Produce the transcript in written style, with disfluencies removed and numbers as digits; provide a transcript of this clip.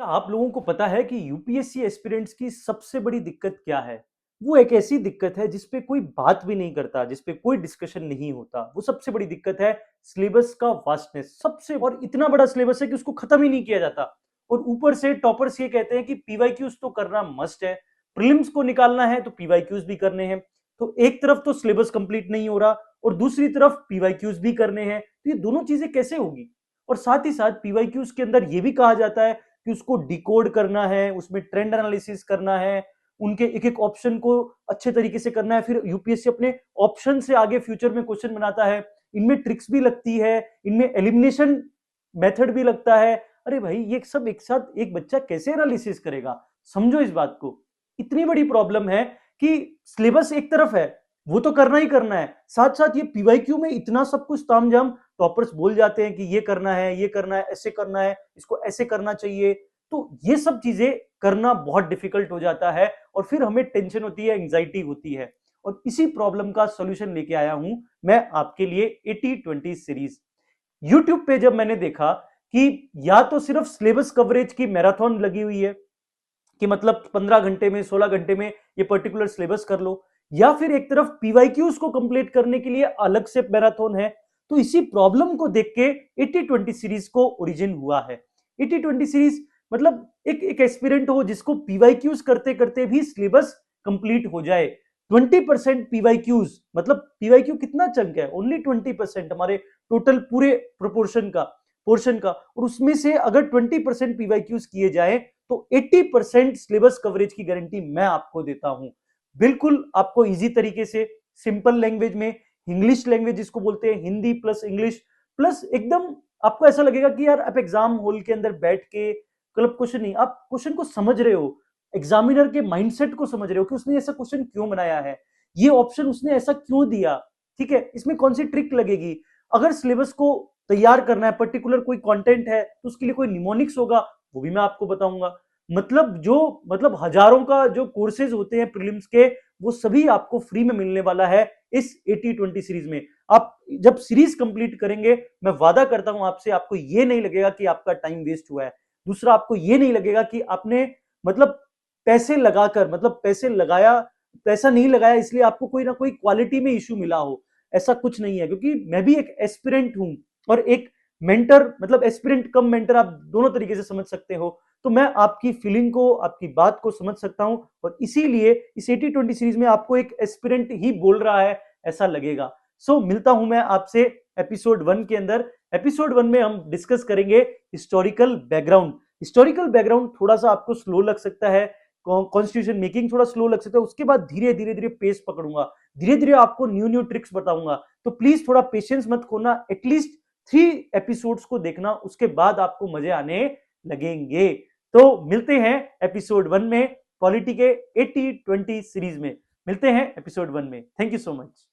क्या आप लोगों को पता है कि यूपीएससी एस्पिरेंट्स की सबसे बड़ी दिक्कत क्या है? वो एक ऐसी दिक्कत है जिस पे कोई बात भी नहीं करता, जिस पे कोई डिस्कशन नहीं होता। वो सबसे बड़ी दिक्कत है सिलेबस का वास्टनेस। सबसे और इतना बड़ा सिलेबस है कि उसको खत्म ही नहीं किया जाता। और ऊपर से टॉपर्स ये कहते हैं कि पीवाईक्यूज तो करना मस्ट है, प्रीलिम्स को निकालना है तो पीवाईक्यूज भी करने हैं। तो एक तरफ तो सिलेबस कंप्लीट नहीं हो रहा और दूसरी तरफ पीवाईक्यूज भी करने हैं। तो ये दोनों चीजें कैसे होगी? और साथ ही साथ पीवाईक्यूज के अंदर ये भी कहा जाता है कि उसको डिकोड करना है, उसमें ट्रेंड एनालिसिस करना है, उनके एक एक ऑप्शन को अच्छे तरीके से करना है। फिर यूपीएससी अपने ऑप्शन से आगे फ्यूचर में क्वेश्चन बनाता है। इनमें ट्रिक्स भी लगती है, इनमें एलिमिनेशन मेथड भी लगता है। अरे भाई, ये सब एक साथ एक बच्चा कैसे एनालिसिस करेगा? समझो इस बात को। इतनी बड़ी प्रॉब्लम है कि सिलेबस एक तरफ है, वो तो करना ही करना है, साथ साथ ये पीवाईक्यू में इतना सब कुछ तामझाम। टॉपर्स बोल जाते हैं कि ये करना है, ये करना है, ऐसे करना है, इसको ऐसे करना चाहिए। तो ये सब चीजें करना बहुत डिफिकल्ट हो जाता है और फिर हमें टेंशन होती है, एंजाइटी होती है। और इसी प्रॉब्लम का सॉल्यूशन लेके आया हूं मैं आपके लिए 80-20 सीरीज। यूट्यूब पे जब मैंने देखा कि या तो सिर्फ सिलेबस कवरेज की मैराथन लगी हुई है कि मतलब 15 घंटे में, 16 घंटे में ये पर्टिकुलर सिलेबस कर लो, या फिर एक तरफ पीवाईक्यूज को कंप्लीट करने के लिए अलग से मैराथन है। तो इसी प्रॉब्लम को देख के 80-20 सीरीज को ओरिजिन हुआ है। 80-20 सीरीज मतलब एक एस्पिरेंट हो जिसको पीवाईक्यूज करते करते भी सिलेबस कंप्लीट हो जाए। 20% पीवाईक्यूज मतलब पीवाईक्यू कितना चंक है? ओनली 20% हमारे टोटल पूरे प्रोपोर्शन का पोर्शन का। और उसमें से अगर 20% पीवाईक्यूज किए जाए तो 80% सिलेबस कवरेज की गारंटी मैं आपको देता हूं। बिल्कुल आपको इजी तरीके से, सिंपल लैंग्वेज में, इंग्लिश लैंग्वेज जिसको बोलते हैं, हिंदी प्लस इंग्लिश प्लस एकदम आपको ऐसा लगेगा कि यार आप एग्जाम हॉल के अंदर बैठ के मतलब क्वेश्चन नहीं, आप क्वेश्चन को समझ रहे हो, एग्जामिनर के माइंडसेट को समझ रहे हो कि उसने ऐसा क्वेश्चन क्यों बनाया है, ये ऑप्शन उसने ऐसा क्यों दिया, ठीक है, इसमें कौन सी ट्रिक लगेगी। अगर सिलेबस को तैयार करना है, पर्टिकुलर कोई कंटेंट है तो उसके लिए कोई निमोनिक्स होगा, वो भी मैं आपको बताऊंगा। मतलब हजारों का जो कोर्सेज होते हैं प्रीलिम्स के, वो सभी आपको फ्री में मिलने वाला है इस 80-20 सीरीज में। आप जब सीरीज कंप्लीट करेंगे, मैं वादा करता हूं आपसे, आपको ये नहीं लगेगा कि आपका टाइम वेस्ट हुआ है। दूसरा, आपको ये नहीं लगेगा कि आपने मतलब पैसे लगाकर, मतलब पैसे लगाया, पैसा नहीं लगाया इसलिए आपको कोई ना कोई क्वालिटी में इश्यू मिला हो। ऐसा कुछ नहीं है, क्योंकि मैं भी एक एस्पिरेंट हूं और एक मेंटर, मतलब एस्पिरेंट कम मेंटर, आप दोनों तरीके से समझ सकते हो। तो मैं आपकी फीलिंग को, आपकी बात को समझ सकता हूं और इसीलिए इस 80-20 सीरीज में आपको एक एस्पिरेंट ही बोल रहा है ऐसा लगेगा। सो मिलता हूं मैं आपसे एपिसोड 1 के अंदर। एपिसोड 1 में हम डिस्कस करेंगे हिस्टोरिकल बैकग्राउंड। हिस्टोरिकल बैकग्राउंड थोड़ा सा आपको स्लो लग सकता है, कॉन्स्टिट्यूशन मेकिंग थोड़ा स्लो लग सकता है, उसके बाद धीरे धीरे धीरे पेस पकड़ूंगा, धीरे धीरे आपको न्यू न्यू ट्रिक्स बताऊंगा। तो प्लीज थोड़ा पेशेंस मत खोना, एटलीस्ट 3 एपिसोड्स को देखना, उसके बाद आपको मजे आने लगेंगे। तो मिलते हैं एपिसोड 1 में, पॉलिटी के 80-20 सीरीज में मिलते हैं एपिसोड 1 में। Thank you so much.